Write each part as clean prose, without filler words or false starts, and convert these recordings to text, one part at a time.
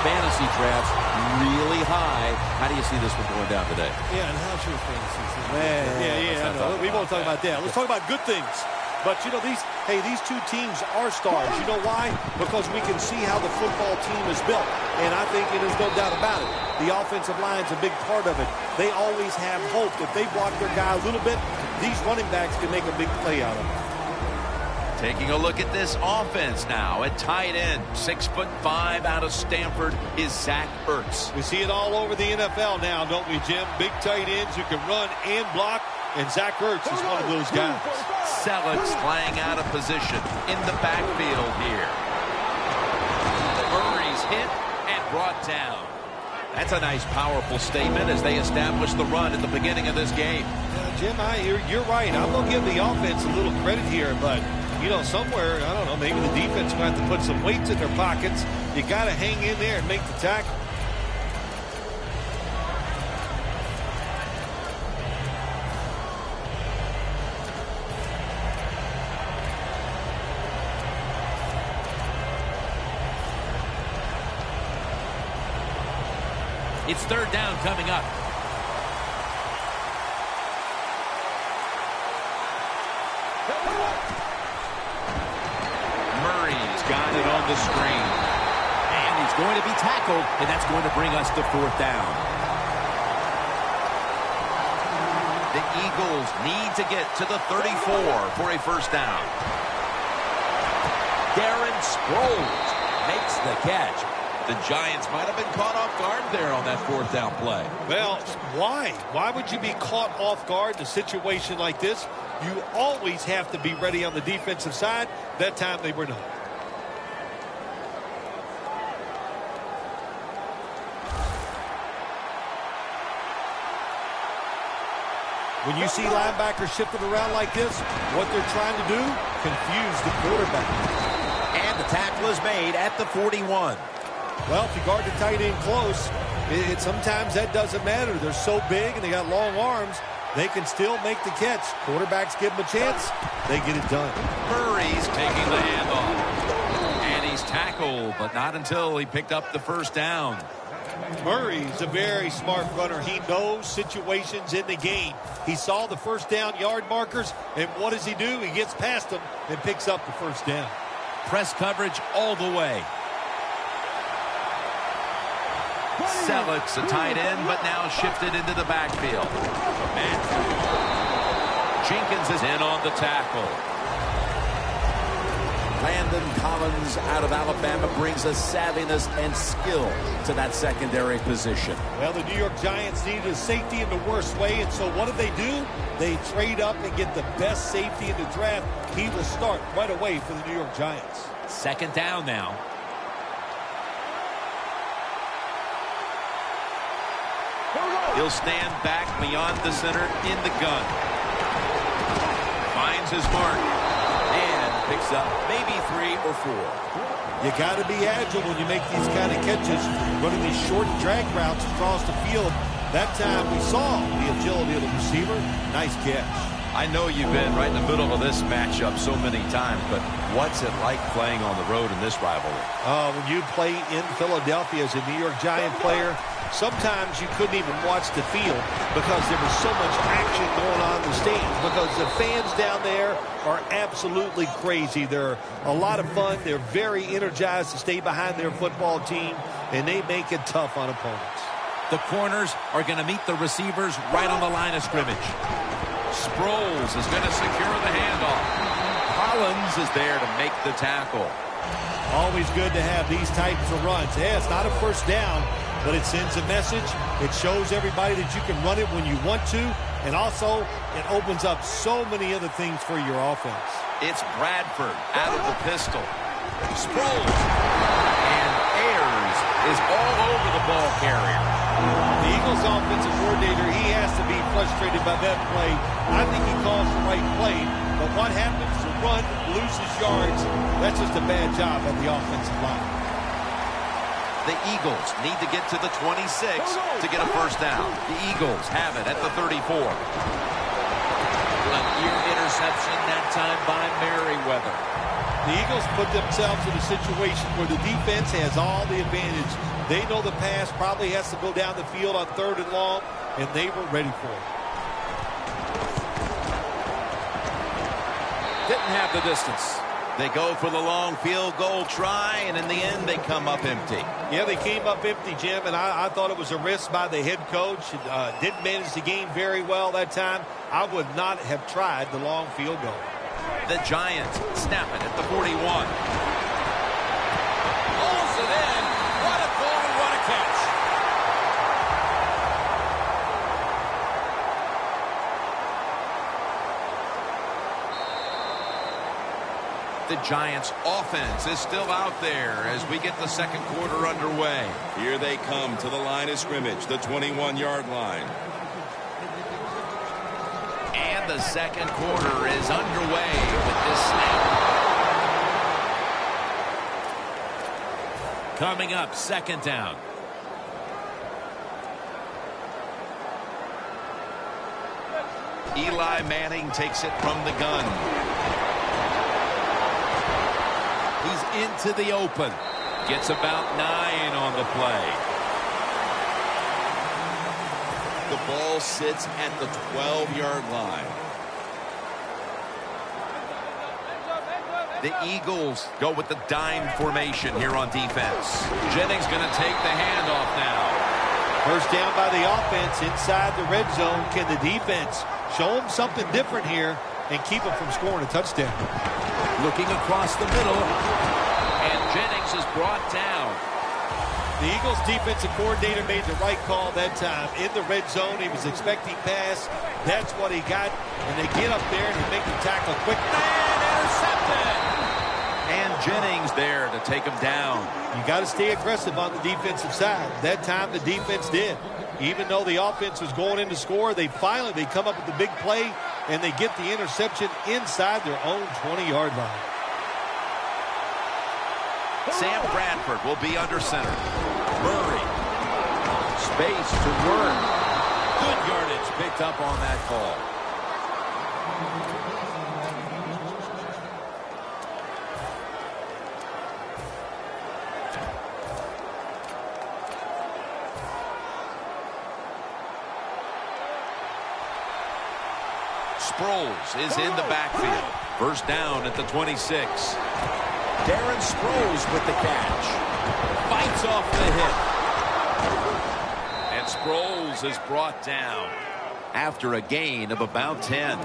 fantasy drafts really high. How do you see this one going down today? Yeah, and how's your fantasy team? I know. We won't talk about that. Let's talk about good things. But, you know, these two teams are stars. You know why? Because we can see how the football team is built. And I think there's no doubt about it. The offensive line's a big part of it. They always have hope. If they block their guy a little bit, these running backs can make a big play out of it. Taking a look at this offense now at tight end. 6'5" out of Stanford is Zach Ertz. We see it all over the NFL now, don't we, Jim? Big tight ends who can run and block. And Zach Ertz is one of those guys. Selleck's flying out of position in the backfield here. Murray's hit and brought down. That's a nice, powerful statement as they establish the run at the beginning of this game. Jim, you're right. I'm going to give the offense a little credit here, but, you know, somewhere, I don't know, maybe the defense will have to put some weights in their pockets. You got to hang in there and make the tackle. It's third down coming up. Murray's got it on the screen. And he's going to be tackled, and that's going to bring us to fourth down. The Eagles need to get to the 34 for a first down. Darren Sproles makes the catch. The Giants might have been caught off guard there on that fourth down play. Well, why? Why would you be caught off guard in a situation like this? You always have to be ready on the defensive side. That time they were not. When you see linebackers shifting around like this, what they're trying to do, confuse the quarterback. And the tackle is made at the 41. Well, if you guard the tight end close, sometimes that doesn't matter. They're so big and they got long arms, they can still make the catch. Quarterbacks give them a chance, they get it done. Murray's taking the handoff. And he's tackled, but not until he picked up the first down. Murray's a very smart runner. He knows situations in the game. He saw the first down yard markers, and what does he do? He gets past them and picks up the first down. Press coverage all the way. Selleck's a tight end, but now shifted into the backfield. Jenkins is in on the tackle. Landon Collins out of Alabama brings a savviness and skill to that secondary position. Well, the New York Giants needed a safety in the worst way, and so what do? They trade up and get the best safety in the draft. He will start right away for the New York Giants. Second down now. He'll stand back beyond the center in the gun. Finds his mark. And picks up maybe 3 or 4. You got to be agile when you make these kind of catches. Running these short drag routes across the field. That time we saw the agility of the receiver. Nice catch. I know you've been right in the middle of this matchup so many times, but what's it like playing on the road in this rivalry? When you play in Philadelphia as a New York Giant player, sometimes you couldn't even watch the field because there was so much action going on in the stands because the fans down there are absolutely crazy. They're a lot of fun. They're very energized to stay behind their football team, and they make it tough on opponents. The corners are going to meet the receivers right on the line of scrimmage. Sproles is going to secure the handoff. Collins is there to make the tackle. Always good to have these types of runs. Yeah, it's not a first down, but it sends a message. It shows everybody that you can run it when you want to, and also it opens up so many other things for your offense. It's Bradford out of the pistol. Sproles. And Ayers is all over the ball carrier. The Eagles offensive coordinator, he has to be frustrated by that play. I think he calls the right play, but what happens? The run loses yards. That's just a bad job on the offensive line. The Eagles need to get to the 26 to get a first down. The Eagles have it at the 34. A near interception that time by Merriweather. The Eagles put themselves in a situation where the defense has all the advantage. They know the pass probably has to go down the field on 3rd and long, and they were ready for it. Didn't have the distance. They go for the long field goal try, and in the end, they come up empty. Yeah, they came up empty, Jim, and I thought it was a risk by the head coach. Didn't manage the game very well that time. I would not have tried the long field goal. The Giants snap it at the 41. Pulls it in. What a goal, what a catch. The Giants offense is still out there as we get the second quarter underway. Here they come to the line of scrimmage, the 21-yard line. And the second quarter is underway with this snap. Coming up, second down. Eli Manning takes it from the gun. He's into the open. Gets about 9 on the play. The ball sits at the 12-yard line. The Eagles go with the dime formation here on defense. Jennings going to take the handoff now. First down by the offense inside the red zone. Can the defense show them something different here and keep them from scoring a touchdown? Looking across the middle, and Jennings is brought down. The Eagles defensive coordinator made the right call that time. In the red zone, he was expecting pass. That's what he got. And they get up there and make the tackle quick. And intercepted. And Jennings there to take him down. You got to stay aggressive on the defensive side. That time the defense did. Even though the offense was going in to score, they come up with the big play, and they get the interception inside their own 20-yard line. Sam Bradford will be under center. Murray. Space to work. Good yardage picked up on that call. Sproles is in the backfield. First down at the 26. Darren Sproles with the catch. Fights off the hit. And Sproles is brought down after a gain of about 10.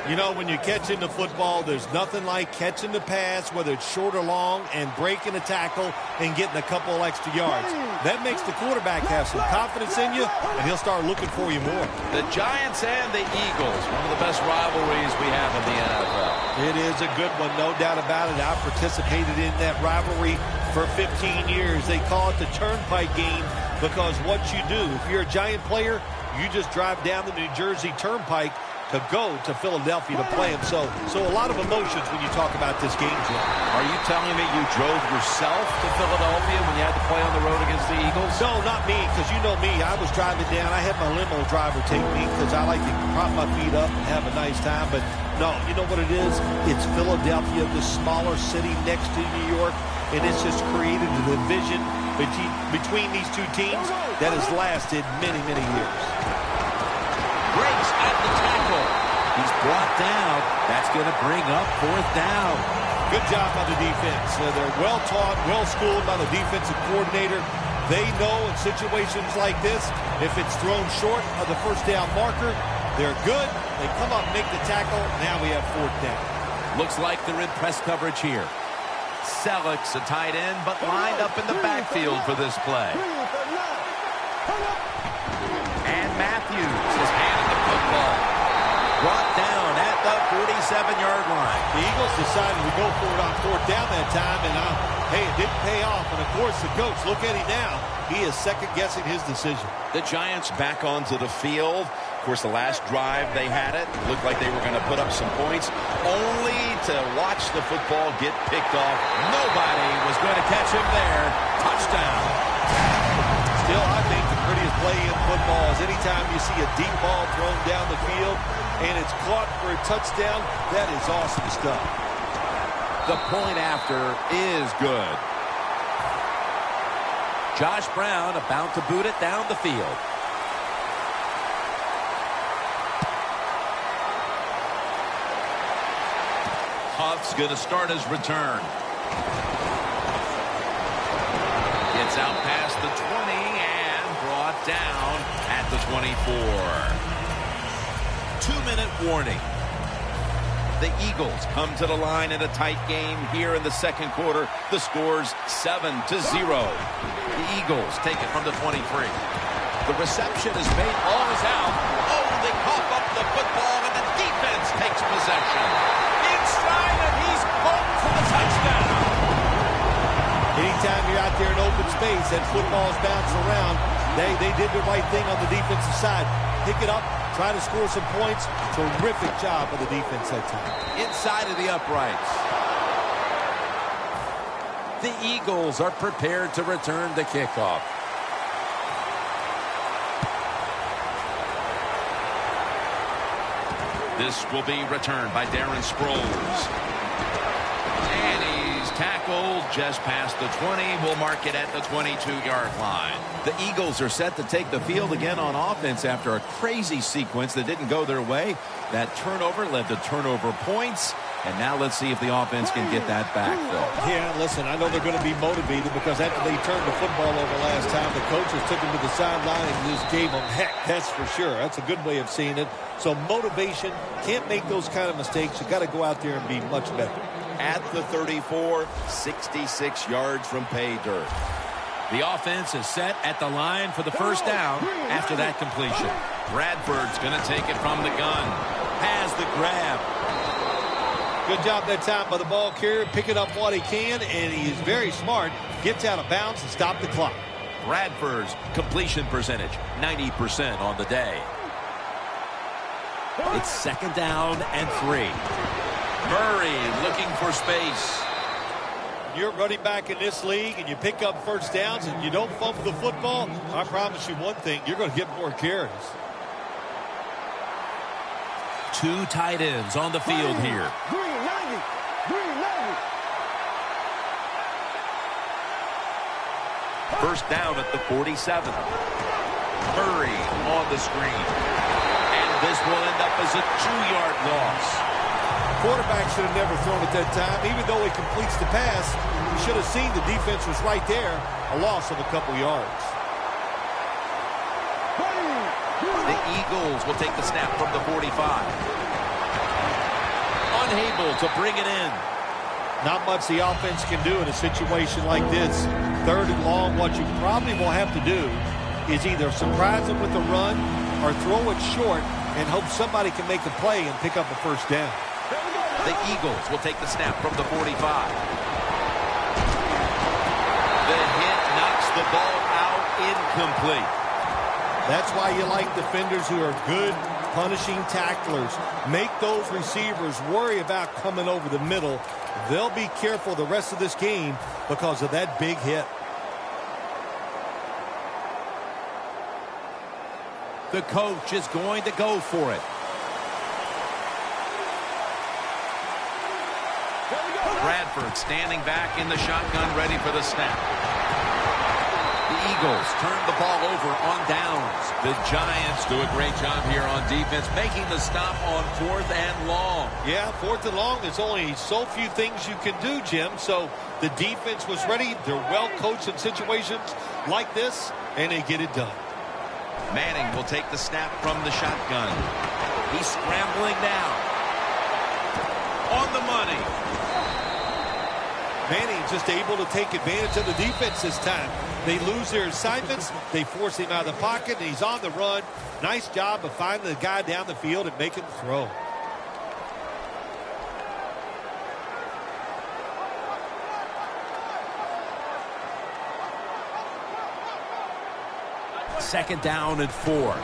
You know, when you're catching the football, there's nothing like catching the pass, whether it's short or long, and breaking a tackle and getting a couple of extra yards. That makes the quarterback have some confidence in you, and he'll start looking for you more. The Giants and the Eagles, one of the best rivalries we have in the NFL. It is a good one, no doubt about it. I've participated in that rivalry for 15 years. They call it the Turnpike game because what you do, if you're a Giant player, you just drive down the New Jersey Turnpike to go to Philadelphia to play him. So a lot of emotions when you talk about this game, Jim. Are you telling me you drove yourself to Philadelphia when you had to play on the road against the Eagles? No, not me, because you know me. I was driving down. I had my limo driver take me because I like to prop my feet up and have a nice time. But no, you know what it is? It's Philadelphia, the smaller city next to New York, and it's just created a division between these two teams that has lasted many, many years. Breaks at the tackle. He's brought down. That's going to bring up fourth down. Good job by the defense. They're well-taught, well-schooled by the defensive coordinator. They know in situations like this, if it's thrown short of the first down marker, they're good. They come up, make the tackle. Now we have fourth down. Looks like they're in press coverage here. Selleck's a tight end, but lined up in the backfield for this play. And Matthews is handed the football. Brought down at the 47-yard line. The Eagles decided to go for it on fourth down that time, and hey, it didn't pay off. And, of course, the coach, look at him now. He is second-guessing his decision. The Giants back onto the field. Of course, the last drive they had it. Looked like they were going to put up some points, only to watch the football get picked off. Nobody was going to catch him there. Touchdown. Still, I think the prettiest play in football is anytime you see a deep ball thrown down the field and it's caught for a touchdown. That is awesome stuff. The point after is good. Josh Brown about to boot it down the field. Huff's going to start his return. Gets out past the 20 and brought down at the 24. 2-minute warning. The Eagles come to the line in a tight game here in the second quarter. The score's 7-0. The Eagles take it from the 23. The reception is made. Ball is out. Oh, they cough up the football, and the defense takes possession. Inside, and he's home for the touchdown. Anytime you're out there in open space and football's bouncing around, they did the right thing on the defensive side. Pick it up, try to score some points. Terrific job of the defense that time. Inside of the uprights. The Eagles are prepared to return the kickoff. This will be returned by Darren Sproles. And he's tackled just past the 20. We'll mark it at the 22-yard line. The Eagles are set to take the field again on offense after a crazy sequence that didn't go their way. That turnover led to turnover points. And now let's see if the offense can get that back, Phil. Yeah, listen, I know they're going to be motivated because after they turned the football over last time, the coaches took them to the sideline and just gave them heck. That's for sure. That's a good way of seeing it. So motivation, can't make those kind of mistakes. You got to go out there and be much better. At the 34, 66 yards from pay dirt. The offense is set at the line for the first down after that completion. Bradford's going to take it from the gun. Has the grab. Good job that time by the ball carrier, picking up what he can, and he is very smart. Gets out of bounds and stop the clock. Bradford's completion percentage, 90% on the day. It's second down and 3. Murray looking for space. You're running back in this league and you pick up first downs and you don't fumble the football, I promise you one thing, you're going to get more carries. 2 tight ends on the field here. First down at the 47. Murray on the screen. And this will end up as a 2-yard loss. Quarterback should have never thrown it that time. Even though he completes the pass, you should have seen the defense was right there. A loss of a couple yards. The Eagles will take the snap from the 45. Unable to bring it in. Not much the offense can do in a situation like this. Third and long, what you probably will have to do is either surprise them with a run or throw it short and hope somebody can make a play and pick up a first down. The Eagles will take the snap from the 45. The hit knocks the ball out incomplete. That's why you like defenders who are good punishing tacklers. Make those receivers worry about coming over the middle. They'll be careful the rest of this game because of that big hit. The coach is going to go for it. Bradford standing back in the shotgun, ready for the snap. The Eagles turn the ball over on downs. The Giants do a great job here on defense, making the stop on 4th and long. Yeah, 4th and long, there's only so few things you can do, Jim. So the defense was ready. They're well coached in situations like this, and they get it done. Manning will take the snap from the shotgun. He's scrambling now. On the money. Manning just able to take advantage of the defense this time. They lose their assignments. They force him out of the pocket, and he's on the run. Nice job of finding the guy down the field and making the throw. Second down and 4. Beckham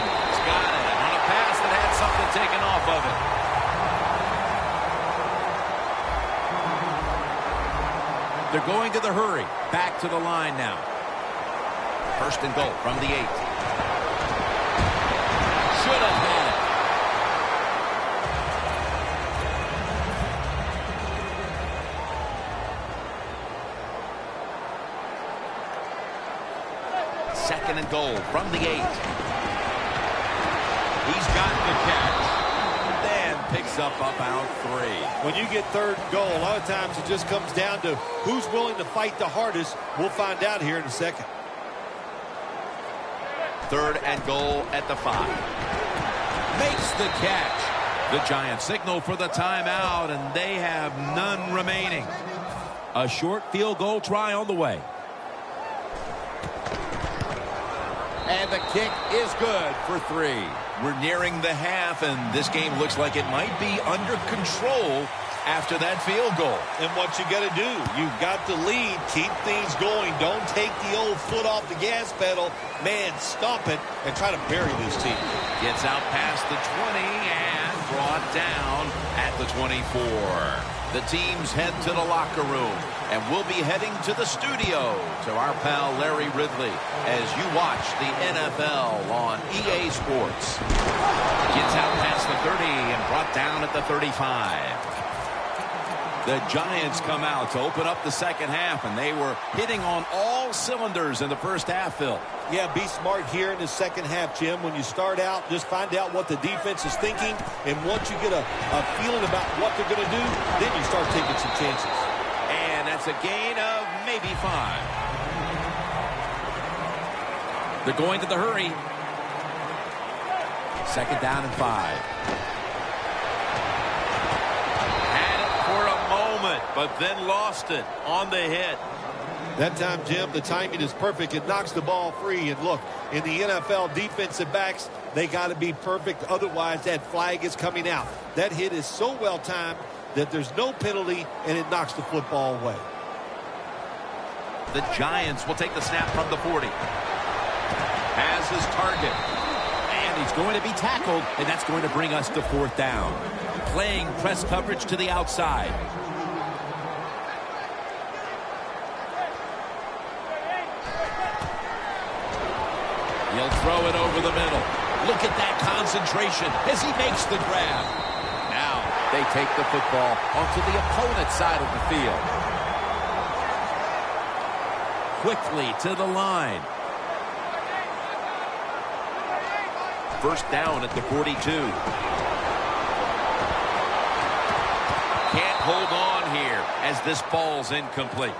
has got it on a pass that had something taken off of it. They're going to the hurry. Back to the line now. First and goal from the 8. Should have had 2nd and goal from the 8. He's got the catch. Then picks up about 3. When you get 3rd and goal, a lot of times it just comes down to who's willing to fight the hardest. We'll find out here in a second. 3rd and goal at the 5. Makes the catch. The Giants signal for the timeout, and they have none remaining. A short field goal try on the way. And the kick is good for 3. We're nearing the half, and this game looks like it might be under control after that field goal. And what you got to do, you've got to lead, keep things going. Don't take the old foot off the gas pedal. Man, stomp it and try to bury this team. Gets out past the 20 and brought down at the 24. The teams head to the locker room, and we'll be heading to the studio to our pal Larry Ridley as you watch the NFL on EA Sports. Gets out past the 30 and brought down at the 35. The Giants come out to open up the second half, and they were hitting on all cylinders in the first half, Phil. Yeah, be smart here in the second half, Jim. When you start out, just find out what the defense is thinking, and once you get a feeling about what they're going to do, then you start taking some chances. And that's a gain of maybe 5. They're going to the hurry. 2nd down and 5. But then lost it on the hit. That time, Jim, the timing is perfect. It knocks the ball free. And look, in the NFL, defensive backs, they got to be perfect. Otherwise, that flag is coming out. That hit is so well timed that there's no penalty, and it knocks the football away. The Giants will take the snap from the 40. Has his target. And he's going to be tackled, and that's going to bring us to 4th down. Playing press coverage to the outside. He'll throw it over the middle. Look at that concentration as he makes the grab. Now they take the football onto the opponent's side of the field. Quickly to the line. 1st down at the 42. Can't hold on here as this ball's incomplete.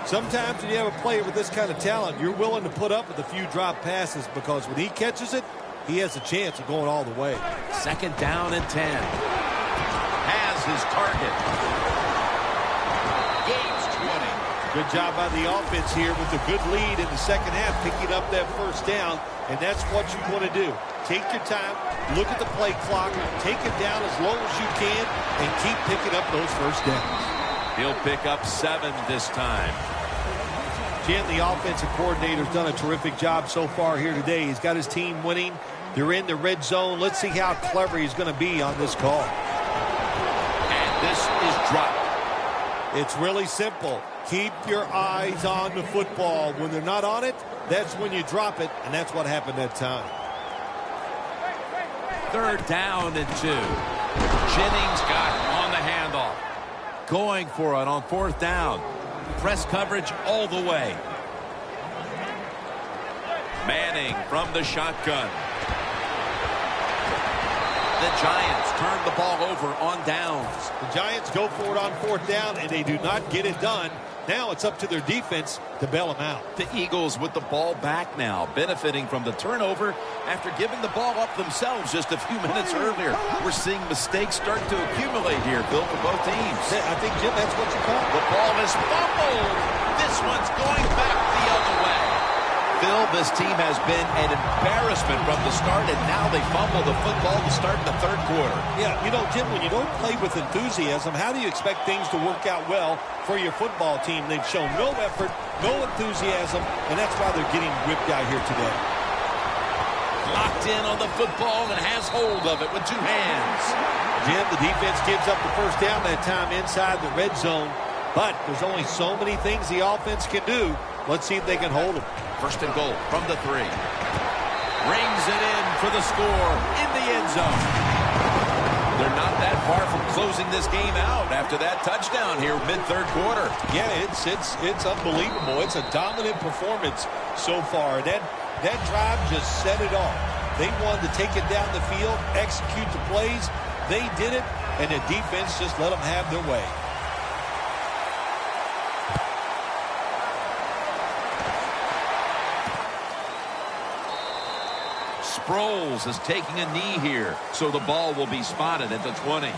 Sometimes when you have a player with this kind of talent, you're willing to put up with a few drop passes because when he catches it, he has a chance of going all the way. 2nd down and 10. Has his target. Gains 20. Good job by the offense here with a good lead in the second half, picking up that 1st down, and that's what you want to do. Take your time, look at the play clock, take it down as low as you can, and keep picking up those 1st downs. He'll pick up 7 this time. Jim, the offensive coordinator's done a terrific job so far here today. He's got his team winning. They're in the red zone. Let's see how clever he's going to be on this call. And this is dropped. It's really simple. Keep your eyes on the football. When they're not on it, that's when you drop it, and that's what happened that time. 3rd down and 2. Jennings got on the handoff. Going for it on 4th down. Press coverage all the way. Manning from the shotgun. The Giants turn the ball over on downs. The Giants go for it on 4th down, and they do not get it done. Now it's up to their defense to bail them out. The Eagles with the ball back now, benefiting from the turnover after giving the ball up themselves just a few minutes earlier. We're seeing mistakes start to accumulate here, Bill, for both teams. I think, Jim, that's what you call it. The ball is fumbled. This one's going back the other way. Phil, this team has been an embarrassment from the start, and now they fumble the football to start the 3rd quarter. Yeah, you know, Jim, when you don't play with enthusiasm, how do you expect things to work out well for your football team? They've shown no effort, no enthusiasm, and that's why they're getting whipped out here today. Locked in on the football and has hold of it with 2 hands. Jim, the defense gives up the 1st down that time inside the red zone, but there's only so many things the offense can do. Let's see if they can hold them. 1st and goal from the 3. Rings it in for the score in the end zone. They're not that far from closing this game out after that touchdown here mid-third quarter. Yeah, it's unbelievable. It's a dominant performance so far. That drive just set it off. They wanted to take it down the field, execute the plays. They did it, and the defense just let them have their way. Sproles is taking a knee here, so the ball will be spotted at the 20.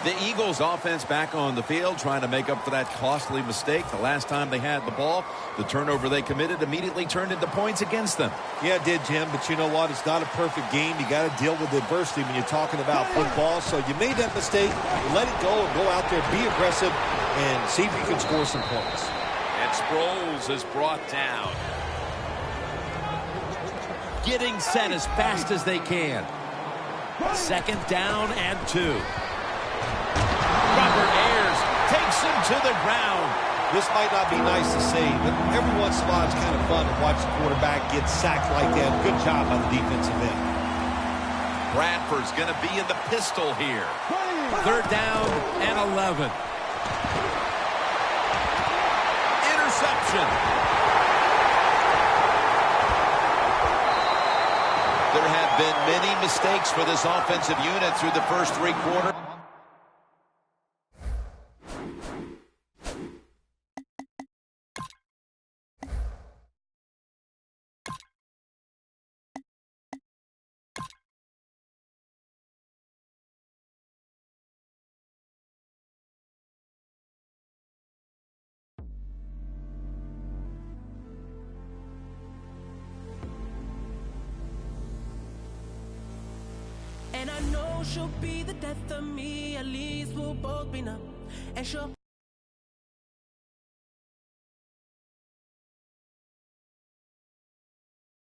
The Eagles offense back on the field trying to make up for that costly mistake. The last time they had the ball, the turnover they committed immediately turned into points against them. Yeah, it did, Jim, but you know what? It's not a perfect game. You got to deal with adversity when you're talking about football. So you made that mistake, let it go, and go out there, be aggressive, and see if you can score some points. And Sproles is brought down. Getting set as fast as they can. Second down and 2. Robert Ayers takes him to the ground. This might not be nice to say, but every once in a while it's kind of fun to watch the quarterback get sacked like that. Good job by the defensive end. Bradford's going to be in the pistol here. Third down and 11. Interception. There have been many mistakes for this offensive unit through the first 3 quarters. And I know she'll be the death of me, at least we'll both be numb. And she'll